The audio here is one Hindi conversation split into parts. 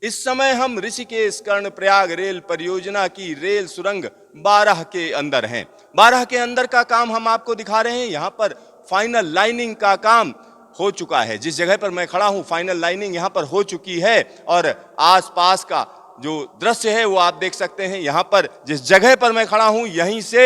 इस समय हम ऋषिकेश कर्णप्रयाग रेल परियोजना की रेल सुरंग 12 के अंदर हैं। 12 के अंदर का काम हम आपको दिखा रहे हैं। यहाँ पर फाइनल लाइनिंग का काम हो चुका है। जिस जगह पर मैं खड़ा हूँ फाइनल लाइनिंग यहाँ पर हो चुकी है और आसपास का जो दृश्य है वो आप देख सकते हैं। यहाँ पर जिस जगह पर मैं खड़ा हूँ यहीं से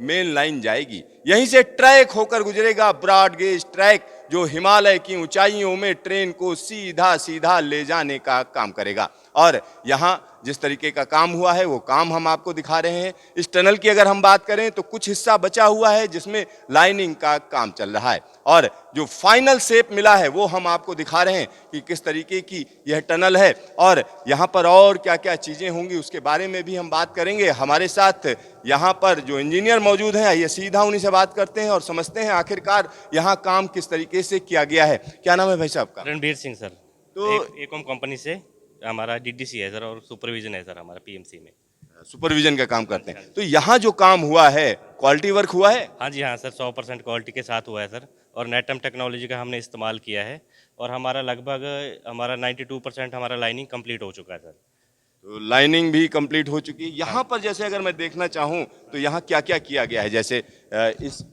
मेन लाइन जाएगी, यहीं से ट्रैक होकर गुजरेगा, ब्रॉड गेज ट्रैक जो हिमालय की ऊंचाइयों में ट्रेन को सीधा सीधा ले जाने का काम करेगा। और यहाँ जिस तरीके का काम हुआ है वो काम हम आपको दिखा रहे हैं। इस टनल की अगर हम बात करें तो कुछ हिस्सा बचा हुआ है जिसमें लाइनिंग का काम चल रहा है और जो फाइनल शेप मिला है वो हम आपको दिखा रहे हैं कि किस तरीके की यह टनल है और यहाँ पर और क्या क्या चीज़ें होंगी उसके बारे में भी हम बात करेंगे। हमारे साथ यहाँ पर जो इंजीनियर मौजूद हैं, आइए सीधा उन्हीं से बात करते हैं और समझते हैं आखिरकार यहाँ काम किस तरीके से किया गया है। क्या नाम है भाई साहब का? रणबीर सिंह सर। तो एकॉम कंपनी से हमारा डीडीसी है सर और सुपरविजन है सर हमारा पीएमसी में। सुपरविजन का काम करते हैं। तो यहाँ जो काम हुआ है क्वालिटी वर्क हुआ है? हाँ जी हाँ सर, 100% क्वालिटी के साथ हुआ है सर और नेटम टेक्नोलॉजी का हमने इस्तेमाल किया है और हमारा लगभग हमारा 92% हमारा लाइनिंग कंप्लीट हो चुका है सर। तो लाइनिंग भी कंप्लीट हो चुकी है। यहाँ पर जैसे अगर मैं देखना चाहूँ तो यहाँ क्या क्या किया गया है, जैसे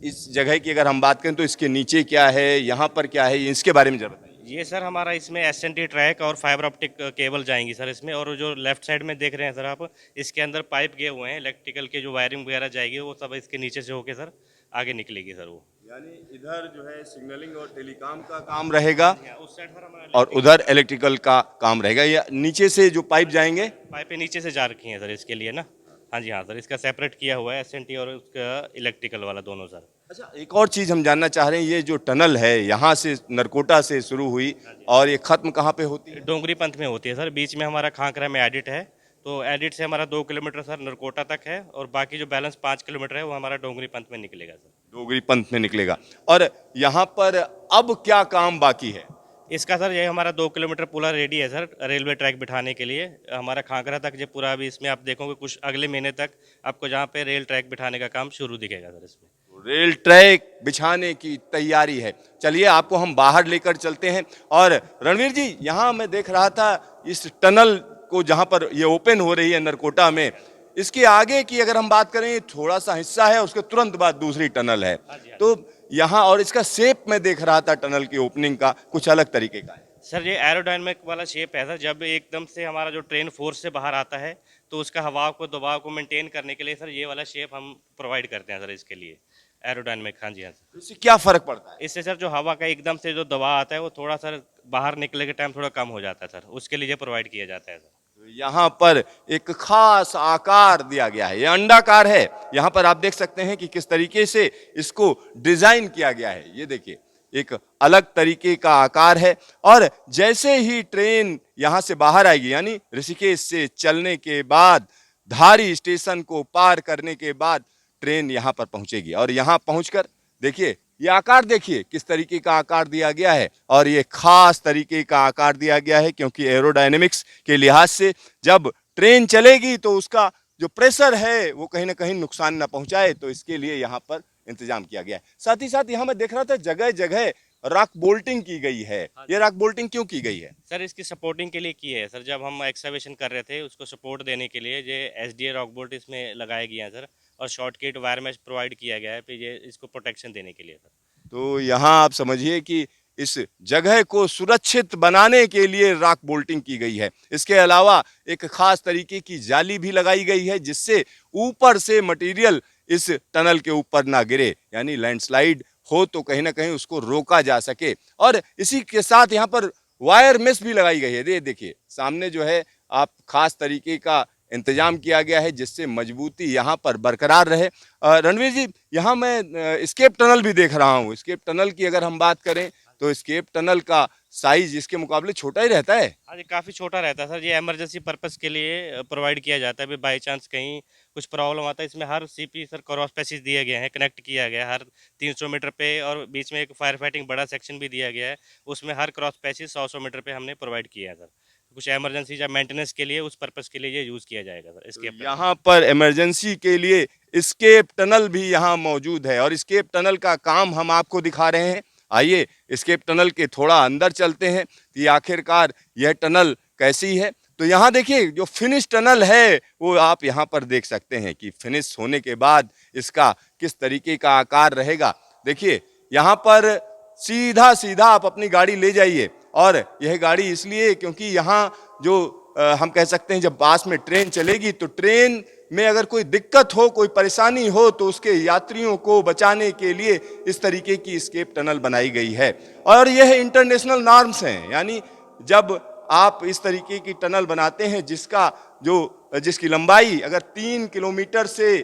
इस जगह की अगर हम बात करें तो इसके नीचे क्या है, यहाँ पर क्या है, इसके बारे में जरा बताइए। ये सर हमारा इसमें एसएनटी ट्रैक और फाइबर ऑप्टिक केबल जाएंगी सर इसमें, और जो लेफ्ट साइड में देख रहे हैं सर आप, इसके अंदर पाइप गए हुए हैं, इलेक्ट्रिकल के जो वायरिंग वगैरह जाएगी वो सब इसके नीचे से होके सर आगे निकलेगी सर वो। यानी इधर जो है सिग्नलिंग और टेलीकॉम का काम रहेगा उस साइड पर हमारा और उधर इलेक्ट्रिकल का काम रहेगा। या नीचे से जो पाइप जाएंगे, पाइपें नीचे से जा रखी हैं सर इसके लिए ना। हाँ जी हाँ सर, इसका सेपरेट किया हुआ है एसएनटी और उसका इलेक्ट्रिकल वाला दोनों सर। अच्छा एक और चीज़ हम जानना चाह रहे हैं, ये जो टनल है यहाँ से नरकोटा से शुरू हुई और ये खत्म कहाँ पे होती है? डोंगरी पंथ में होती है सर, बीच में हमारा खांकरा में एडिट है, तो एडिट से हमारा 2 किलोमीटर सर नरकोटा तक है और बाकी जो बैलेंस 5 किलोमीटर है वो हमारा डोंगरी पंथ में निकलेगा सर। डोगरी पंथ में निकलेगा। और यहाँ पर अब क्या काम बाकी है? इसका सर ये हमारा 2 किलोमीटर पूरा रेडी है सर रेलवे ट्रैक बिठाने के लिए। हमारा खांकरा तक जो पूरा अभी इसमें आप देखोगे कुछ अगले महीने तक आपको जहाँ पे रेल ट्रैक बिठाने का काम शुरू दिखेगा सर इसमें। रेल ट्रैक बिछाने की तैयारी है। चलिए आपको हम बाहर लेकर चलते हैं। और रणवीर जी, यहाँ मैं देख रहा था इस टनल को जहाँ पर ये ओपन हो रही है नरकोटा में, इसके आगे की अगर हम बात करें थोड़ा सा हिस्सा है, उसके तुरंत बाद दूसरी टनल है। तो यहाँ और इसका शेप मैं देख रहा था टनल की ओपनिंग का कुछ अलग तरीके का है। सर ये एरोडायनामिक वाला शेप है सर, जब एकदम से हमारा जो ट्रेन फोर्स से बाहर आता है तो उसका हवा को दबाव को मेंटेन करने के लिए सर ये वाला शेप हम प्रोवाइड करते हैं सर इसके लिए एरोडायनामिक। हाँ जी हाँ सर। तो इससे क्या फर्क पड़ता है? इससे सर जो हवा का एकदम से जो दबाव आता है वो थोड़ा सर बाहर निकले के टाइम थोड़ा कम हो जाता है सर, उसके लिए प्रोवाइड किया जाता है सर। तो यहाँ पर एक खास आकार दिया गया है, ये अंडाकार है। यहाँ पर आप देख सकते हैं कि किस तरीके से इसको डिजाइन किया गया है। ये देखिए एक अलग तरीके का आकार है और जैसे ही ट्रेन यहाँ से बाहर आएगी, यानी ऋषिकेश से चलने के बाद धारी स्टेशन को पार करने के बाद ट्रेन यहाँ पर पहुंचेगी और यहाँ पहुंचकर देखिए ये आकार, देखिए किस तरीके का आकार दिया गया है और ये खास तरीके का आकार दिया गया है क्योंकि एरोडायनेमिक्स के लिहाज से जब ट्रेन चलेगी तो उसका जो प्रेशर है वो कहीं ना कहीं नुकसान ना पहुंचाए, तो इसके लिए यहाँ पर इंतजाम किया गया है। साथ ही साथ यहाँ मैं देख रहा था जगह जगह रॉक बोल्टिंग की गई है। ये रॉक बोल्टिंग क्यों की गई है? सर इसकी सपोर्टिंग के लिए की है सर, जब हम एक्सकवेशन कर रहे थे उसको सपोर्ट देने के लिए ये एसडीए रॉक बोल्ट इसमें लगाए गए हैं सर, और शॉर्टकट वायर मैश प्रोवाइड किया गया है फिर ये इसको प्रोटेक्शन देने के लिए सर। तो यहाँ आप समझिए कि इस जगह को सुरक्षित बनाने के लिए रॉक बोल्टिंग की गई है। इसके अलावा एक खास तरीके की जाली भी लगाई गई है जिससे ऊपर से मटेरियल इस टनल के ऊपर ना गिरे, यानी लैंडस्लाइड हो तो कहीं ना कहीं उसको रोका जा सके। और इसी के साथ यहाँ पर वायर मेश भी लगाई गई है। ये देखिए सामने जो है आप खास तरीके का इंतजाम किया गया है जिससे मजबूती यहाँ पर बरकरार रहे। रणवीर जी, यहाँ मैं स्केप टनल भी देख रहा हूँ। स्केप टनल की अगर हम बात करें तो स्केप टनल का साइज इसके मुकाबले छोटा ही रहता है। हाँ जी, काफ़ी छोटा रहता है सर, ये इमरजेंसी पर्पस के लिए प्रोवाइड किया जाता है। बाई चांस कहीं कुछ प्रॉब्लम आता है, इसमें हर सीपी सर क्रॉस पैसेज दिया गया है, कनेक्ट किया गया है हर 300 मीटर पे, और बीच में एक फायर फाइटिंग बड़ा सेक्शन भी दिया गया है, उसमें हर क्रॉस पैसेज 100 मीटर पे हमने प्रोवाइड किया है सर। कुछ इमरजेंसी या मेंटेनेंस के लिए उस पर्पस के लिए ये यूज़ किया जाएगा सर इसके। यहाँ पर इमरजेंसी के लिए स्केप टनल भी यहाँ मौजूद है और स्केप टनल का काम हम आपको दिखा रहे हैं। आइए स्केप टनल के थोड़ा अंदर चलते हैं कि आखिरकार यह टनल कैसी है तो यहाँ देखिए जो फिनिश टनल है वो आप यहाँ पर देख सकते हैं कि फिनिश होने के बाद इसका किस तरीके का आकार रहेगा। देखिए यहाँ पर सीधा सीधा आप अपनी गाड़ी ले जाइए, और यह गाड़ी इसलिए क्योंकि यहाँ जो हम कह सकते हैं जब पास में ट्रेन चलेगी तो ट्रेन में अगर कोई दिक्कत हो, कोई परेशानी हो, तो उसके यात्रियों को बचाने के लिए इस तरीके की एस्केप टनल बनाई गई है। और यह इंटरनेशनल नॉर्म्स हैं, यानी जब आप इस तरीके की टनल बनाते हैं जिसकी लंबाई अगर 3 किलोमीटर से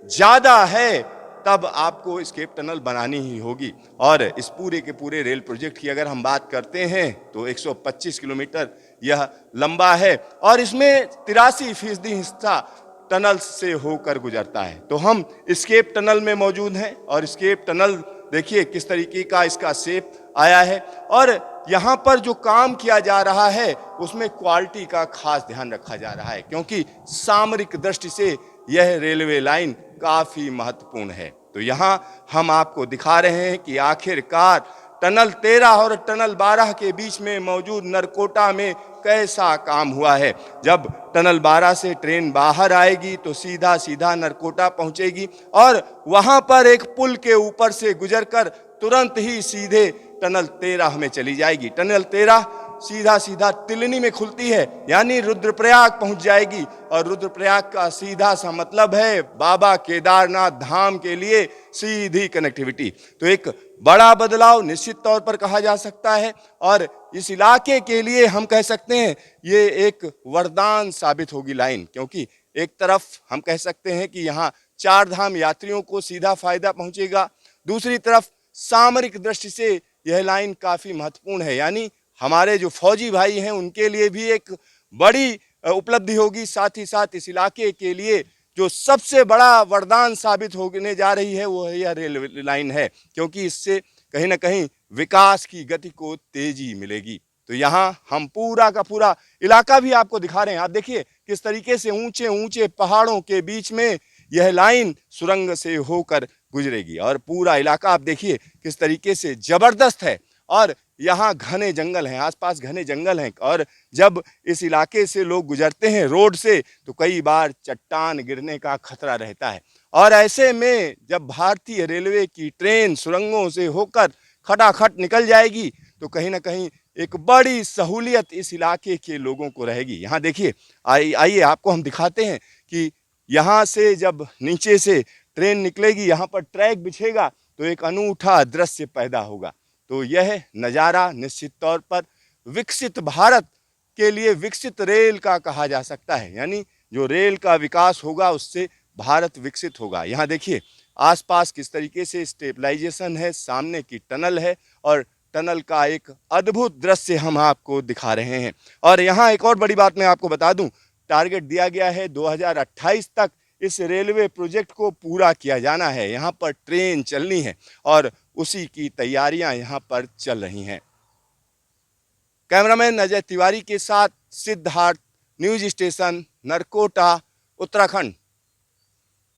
ज्यादा है, तब आपको एस्केप टनल बनानी ही होगी। और इस पूरे के पूरे रेल प्रोजेक्ट की अगर हम बात करते हैं तो 125 किलोमीटर यह लंबा है, और इसमें 83% हिस्सा टनल से होकर गुजरता है। तो हम एस्केप टनल में मौजूद हैं, और एस्केप टनल देखिए किस तरीके का इसका शेप आया है, और यहाँ पर जो काम किया जा रहा है उसमें क्वालिटी का खास ध्यान रखा जा रहा है, क्योंकि सामरिक दृष्टि से यह रेलवे लाइन काफी महत्वपूर्ण है। तो यहाँ हम आपको दिखा रहे हैं कि आखिरकार टनल 13 और टनल 12 के बीच में मौजूद नरकोटा में कैसा काम हुआ है। जब टनल 12 से ट्रेन बाहर आएगी तो सीधा सीधा नरकोटा पहुंचेगी, और वहां पर एक पुल के ऊपर से गुजरकर तुरंत ही सीधे टनल 13 में चली जाएगी। टनल 13 सीधा सीधा तिलनी में खुलती है, यानी रुद्रप्रयाग पहुंच जाएगी, और रुद्रप्रयाग का सीधा सा मतलब है बाबा केदारनाथ धाम के लिए सीधी कनेक्टिविटी। तो एक बड़ा बदलाव निश्चित तौर पर कहा जा सकता है, और इस इलाके के लिए हम कह सकते हैं ये एक वरदान साबित होगी लाइन, क्योंकि एक तरफ हम कह सकते हैं कि यहाँ 4 धाम यात्रियों को सीधा फायदा पहुंचेगा, दूसरी तरफ सामरिक दृष्टि से यह लाइन काफी महत्वपूर्ण है, यानी हमारे जो फौजी भाई हैं उनके लिए भी एक बड़ी उपलब्धि होगी। साथ ही साथ इस इलाके के लिए जो सबसे बड़ा वरदान साबित होने जा रही है वो यह रेलवे लाइन है, क्योंकि इससे कहीं ना कहीं विकास की गति को तेजी मिलेगी। तो यहाँ हम पूरा का पूरा इलाका भी आपको दिखा रहे हैं। आप देखिए किस तरीके से ऊंचे ऊंचे पहाड़ों के बीच में यह लाइन सुरंग से होकर गुजरेगी, और पूरा इलाका आप देखिए किस तरीके से जबरदस्त है, और यहाँ घने जंगल हैं, आसपास घने जंगल हैं, और जब इस इलाके से लोग गुजरते हैं रोड से तो कई बार चट्टान गिरने का खतरा रहता है। और ऐसे में जब भारतीय रेलवे की ट्रेन सुरंगों से होकर खटाखट निकल जाएगी तो कहीं ना कहीं एक बड़ी सहूलियत इस इलाके के लोगों को रहेगी। यहाँ देखिए, आइए आपको हम दिखाते हैं कि यहाँ से जब नीचे से ट्रेन निकलेगी, यहाँ पर ट्रैक बिछेगा तो एक अनूठा दृश्य पैदा होगा। तो यह नज़ारा निश्चित तौर पर विकसित भारत के लिए विकसित रेल का कहा जा सकता है, यानी जो रेल का विकास होगा उससे भारत विकसित होगा। यहाँ देखिए आसपास किस तरीके से स्टेबलाइजेशन है, सामने की टनल है, और टनल का एक अद्भुत दृश्य हम आपको दिखा रहे हैं। और यहाँ एक और बड़ी बात मैं आपको बता दूं, टारगेट दिया गया है 2028 तक इस रेलवे प्रोजेक्ट को पूरा किया जाना है। यहाँ पर ट्रेन चलनी है और उसी की तैयारियां यहाँ पर चल रही हैं। कैमरामैन अजय तिवारी के साथ सिद्धार्थ, न्यूज स्टेशन, नरकोटा, उत्तराखंड।